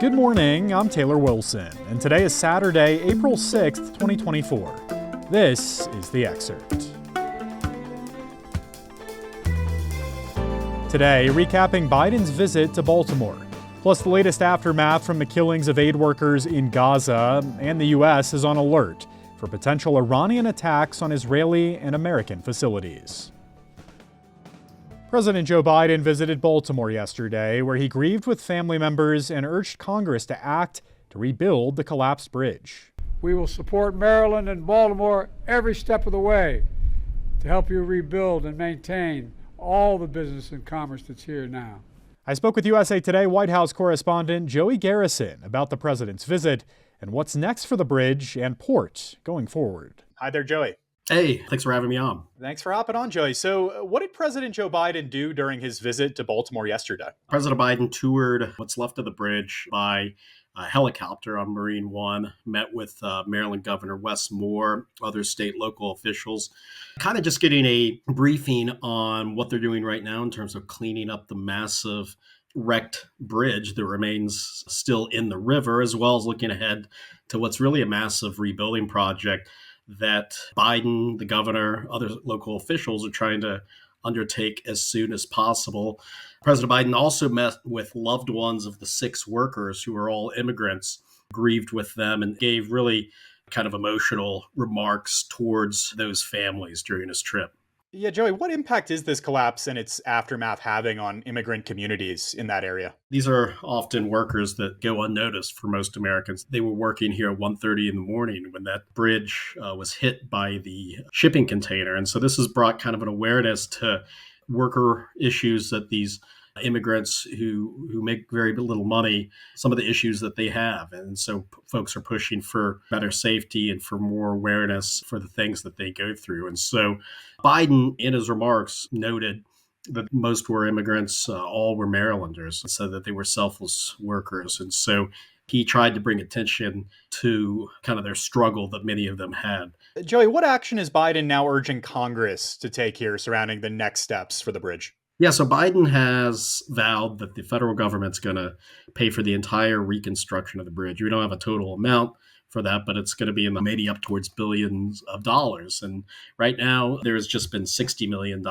Good morning, I'm Taylor Wilson, and today is Saturday, April 6th, 2024. This is The Excerpt. Today, recapping Biden's visit to Baltimore, plus the latest aftermath from the killings of aid workers in Gaza, and the U.S. is on alert for potential Iranian attacks on Israeli and American facilities. President Joe Biden visited Baltimore yesterday, where he grieved with family members and urged Congress to act to rebuild the collapsed bridge. We will support Maryland and Baltimore every step of the way to help you rebuild and maintain all the business and commerce that's here now. I spoke with USA Today White House correspondent Joey Garrison about the president's visit and what's next for the bridge and port going forward. Hi there, Joey. Hey, thanks for having me on. Thanks for hopping on, Joey. So what did President Joe Biden do during his visit to Baltimore yesterday? President Biden toured what's left of the bridge by helicopter on Marine One, met with Maryland Governor Wes Moore, other state local officials, kind of just getting a briefing on what they're doing right now in terms of cleaning up the massive wrecked bridge that remains still in the river, as well as looking ahead to what's really a massive rebuilding project that Biden, the governor, other local officials are trying to undertake as soon as possible. President Biden also met with loved ones of the 6 workers who are all immigrants, grieved with them, and gave really kind of emotional remarks towards those families during his trip. Yeah, Joey, what impact is this collapse and its aftermath having on immigrant communities in that area? These are often workers that go unnoticed for most Americans. They were working here at 1:30 in the morning when that bridge was hit by the shipping container. And so this has brought kind of an awareness to worker issues that these immigrants who make very little money, some of the issues that they have. And so folks are pushing for better safety and for more awareness for the things that they go through. And so Biden, in his remarks, noted that most were immigrants, all were Marylanders, so that they were selfless workers. And so he tried to bring attention to kind of their struggle that many of them had. Joey, what action is Biden now urging Congress to take here surrounding the next steps for the bridge? Yeah, so Biden has vowed that the federal government's going to pay for the entire reconstruction of the bridge. We don't have a total amount for that, but it's going to be in the maybe up towards billions of dollars. And right now, there has just been $60 million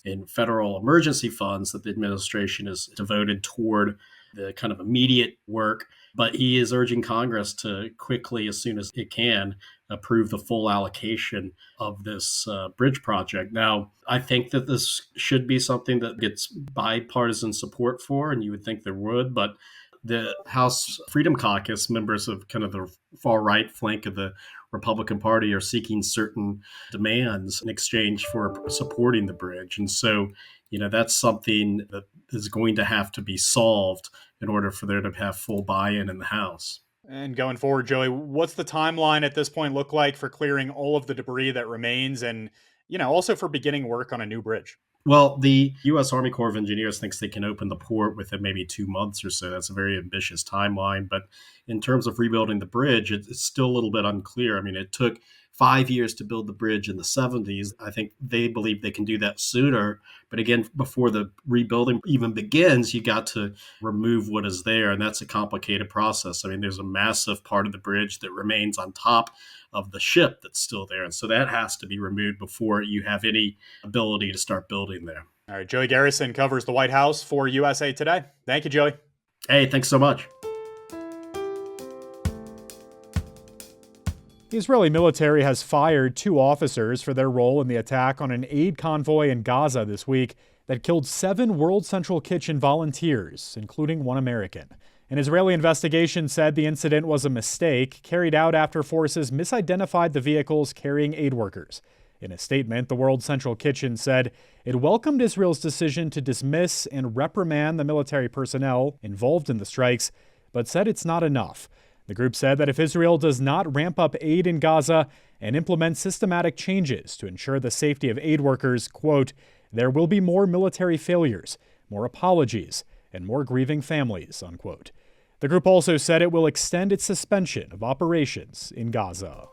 in federal emergency funds that the administration has devoted toward the kind of immediate work. But he is urging Congress to quickly, as soon as it can, approve the full allocation of this bridge project. Now, I think that this should be something that gets bipartisan support for, and you would think there would, but the House Freedom Caucus, members of kind of the far right flank of the Republican Party, are seeking certain demands in exchange for supporting the bridge. And so, that's something that is going to have to be solved in order for there to have full buy-in in the House. And going forward, Joey, what's the timeline at this point look like for clearing all of the debris that remains and, also for beginning work on a new bridge? Well, the U.S. Army Corps of Engineers thinks they can open the port within maybe 2 months or so. That's a very ambitious timeline. But in terms of rebuilding the bridge, it's still a little bit unclear. I mean, it took 5 years to build the bridge in the 70s. I think they believe they can do that sooner. But again, before the rebuilding even begins, you got to remove what is there. And that's a complicated process. I mean, there's a massive part of the bridge that remains on top of the ship that's still there. And so that has to be removed before you have any ability to start building there. All right, Joey Garrison covers the White House for USA Today. Thank you, Joey. Hey, thanks so much. The Israeli military has fired 2 officers for their role in the attack on an aid convoy in Gaza this week that killed 7 World Central Kitchen volunteers, including 1 American. An Israeli investigation said the incident was a mistake carried out after forces misidentified the vehicles carrying aid workers. In a statement, the World Central Kitchen said it welcomed Israel's decision to dismiss and reprimand the military personnel involved in the strikes, but said it's not enough. The group said that if Israel does not ramp up aid in Gaza and implement systematic changes to ensure the safety of aid workers, quote, there will be more military failures, more apologies, and more grieving families, unquote. The group also said it will extend its suspension of operations in Gaza.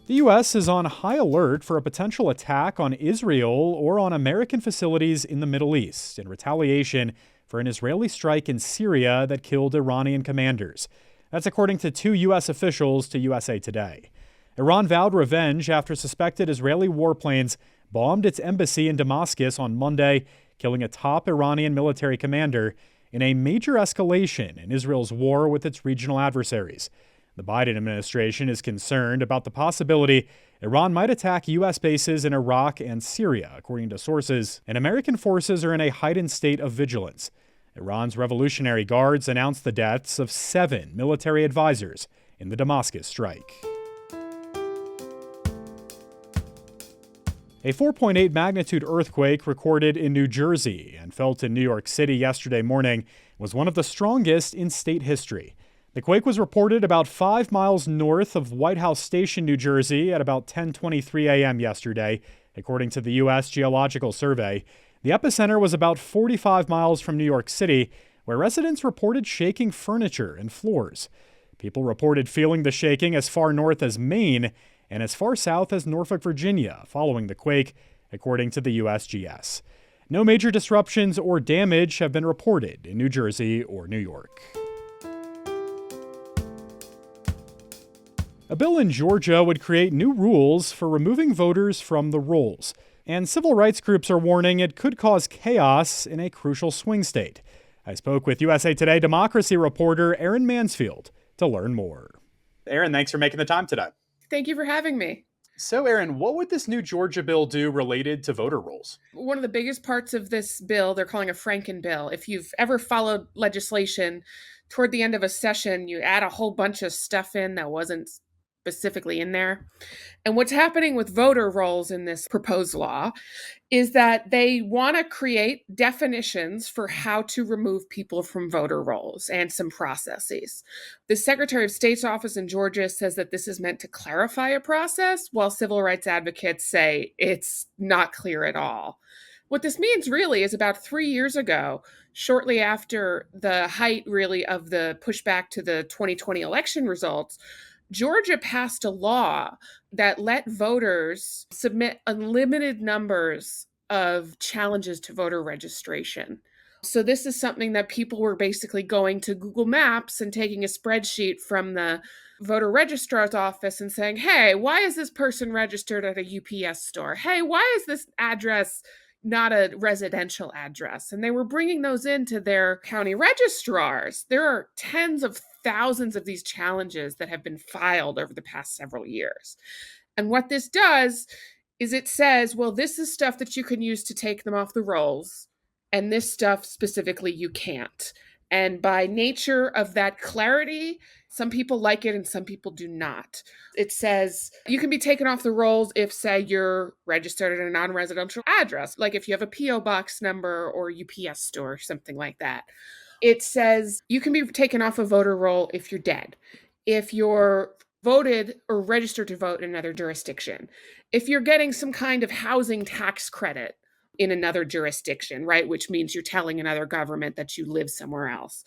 The U.S. is on high alert for a potential attack on Israel or on American facilities in the Middle East in retaliation for an Israeli strike in Syria that killed Iranian commanders. That's according to two U.S. officials to USA Today. Iran vowed revenge after suspected Israeli warplanes bombed its embassy in Damascus on Monday, killing a top Iranian military commander in a major escalation in Israel's war with its regional adversaries. The Biden administration is concerned about the possibility Iran might attack U.S. bases in Iraq and Syria, according to sources, and American forces are in a heightened state of vigilance. Iran's Revolutionary Guards announced the deaths of 7 military advisors in the Damascus strike. A 4.8 magnitude earthquake recorded in New Jersey and felt in New York City yesterday morning was one of the strongest in state history. The quake was reported about 5 miles north of White House Station, New Jersey at about 10:23 a.m. yesterday, according to the U.S. Geological Survey. The epicenter was about 45 miles from New York City, where residents reported shaking furniture and floors. People reported feeling the shaking as far north as Maine and as far south as Norfolk, Virginia, following the quake, according to the USGS. No major disruptions or damage have been reported in New Jersey or New York. A bill in Georgia would create new rules for removing voters from the rolls, and civil rights groups are warning it could cause chaos in a crucial swing state. I spoke with USA Today democracy reporter Erin Mansfield to learn more. Erin, thanks for making the time today. Thank you for having me. So, Erin, what would this new Georgia bill do related to voter rolls? One of the biggest parts of this bill, they're calling a Franken bill. If you've ever followed legislation, toward the end of a session, you add a whole bunch of stuff in that wasn't specifically in there. And what's happening with voter rolls in this proposed law is that they want to create definitions for how to remove people from voter rolls and some processes. The Secretary of State's office in Georgia says that this is meant to clarify a process, while civil rights advocates say it's not clear at all. What this means really is about 3 years ago, shortly after the height really of the pushback to the 2020 election results, Georgia passed a law that let voters submit unlimited numbers of challenges to voter registration. So this is something that people were basically going to Google Maps and taking a spreadsheet from the voter registrar's office and saying, hey, why is this person registered at a UPS store? Hey, why is this address not a residential address? And they were bringing those into their county registrars. There are tens of thousands of these challenges that have been filed over the past several years. And what this does is it says, well, this is stuff that you can use to take them off the rolls, and this stuff specifically you can't. And by nature of that clarity, some people like it and some people do not. It says you can be taken off the rolls if, say, you're registered at a non-residential address, like if you have a P.O. box number or UPS store or something like that. It says you can be taken off a voter roll if you're dead, if you're voted or registered to vote in another jurisdiction, if you're getting some kind of housing tax credit in another jurisdiction, right? Which means you're telling another government that you live somewhere else.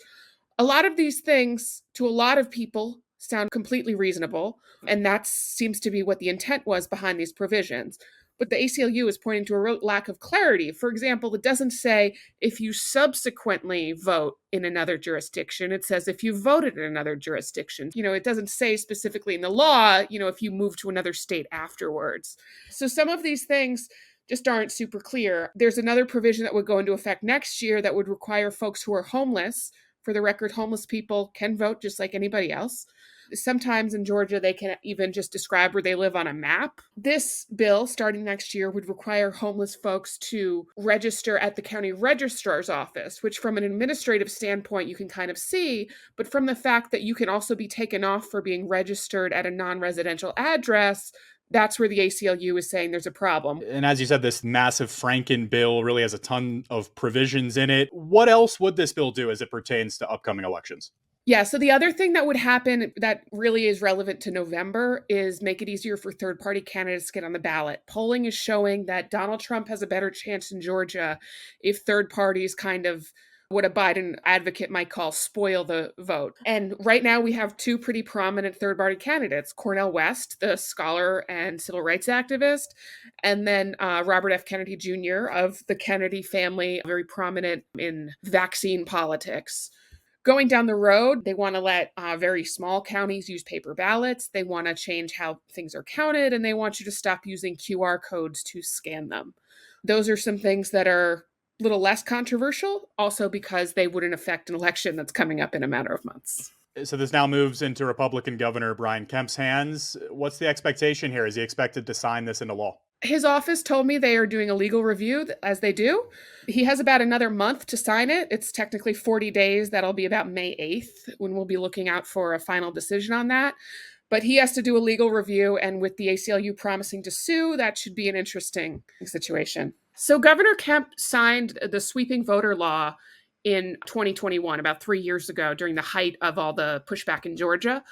A lot of these things, to a lot of people, sound completely reasonable, and that seems to be what the intent was behind these provisions. But the ACLU is pointing to a real lack of clarity. For example, it doesn't say if you subsequently vote in another jurisdiction. It says if you voted in another jurisdiction. It doesn't say specifically in the law, if you move to another state afterwards. So some of these things just aren't super clear. There's another provision that would go into effect next year that would require folks who are homeless. For the record, homeless people can vote just like anybody else. Sometimes in Georgia, they can even just describe where they live on a map. This bill, starting next year, would require homeless folks to register at the county registrar's office, which from an administrative standpoint, you can kind of see. But from the fact that you can also be taken off for being registered at a non-residential address, that's where the ACLU is saying there's a problem. And as you said, this massive Franken bill really has a ton of provisions in it. What else would this bill do as it pertains to upcoming elections? Yeah, so the other thing that would happen that really is relevant to November is make it easier for third-party candidates to get on the ballot. Polling is showing that Donald Trump has a better chance in Georgia if third parties kind of what a Biden advocate might call spoil the vote. And right now we have two pretty prominent third-party candidates, Cornel West, the scholar and civil rights activist, and then Robert F. Kennedy Jr. of the Kennedy family, very prominent in vaccine politics. Going down the road, they want to let very small counties use paper ballots. They want to change how things are counted, and they want you to stop using QR codes to scan them. Those are some things that are a little less controversial, also because they wouldn't affect an election that's coming up in a matter of months. So this now moves into Republican Governor Brian Kemp's hands. What's the expectation here? Is he expected to sign this into law? His office told me they are doing a legal review, as they do. He has about another month to sign it. It's technically 40 days. That'll be about May 8th when we'll be looking out for a final decision on that. But he has to do a legal review, and with the ACLU promising to sue, that should be an interesting situation. So Governor Kemp signed the sweeping voter law in 2021, about 3 years ago, during the height of all the pushback in Georgia.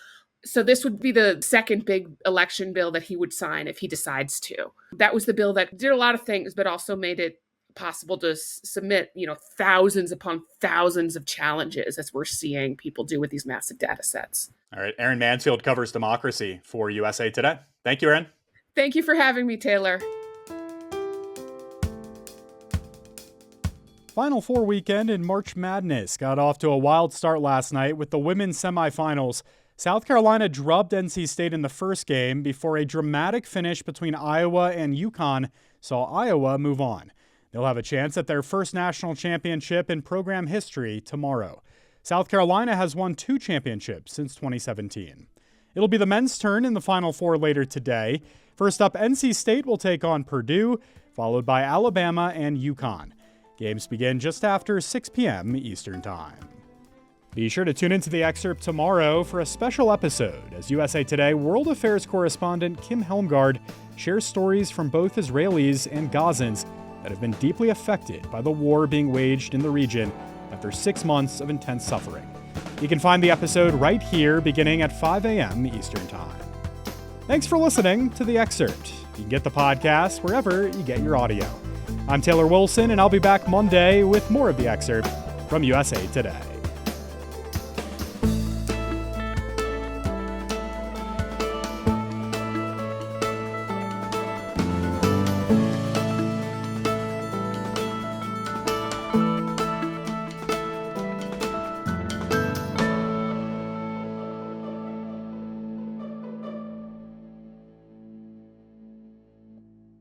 So this would be the second big election bill that he would sign if he decides to. That was the bill that did a lot of things, but also made it possible to submit, thousands upon thousands of challenges, as we're seeing people do with these massive data sets. All right. Erin Mansfield covers democracy for USA Today. Thank you, Erin. Thank you for having me, Taylor. Final Four weekend in March Madness got off to a wild start last night with the women's semifinals. South Carolina drubbed NC State in the first game before a dramatic finish between Iowa and UConn saw Iowa move on. They'll have a chance at their first national championship in program history tomorrow. South Carolina has won 2 championships since 2017. It'll be the men's turn in the Final Four later today. First up, NC State will take on Purdue, followed by Alabama and UConn. Games begin just after 6 p.m. Eastern Time. Be sure to tune into the Excerpt tomorrow for a special episode as USA Today World Affairs correspondent Kim Helmgard shares stories from both Israelis and Gazans that have been deeply affected by the war being waged in the region after 6 months of intense suffering. You can find the episode right here beginning at 5 a.m. Eastern Time. Thanks for listening to the Excerpt. You can get the podcast wherever you get your audio. I'm Taylor Wilson, and I'll be back Monday with more of the Excerpt from USA Today.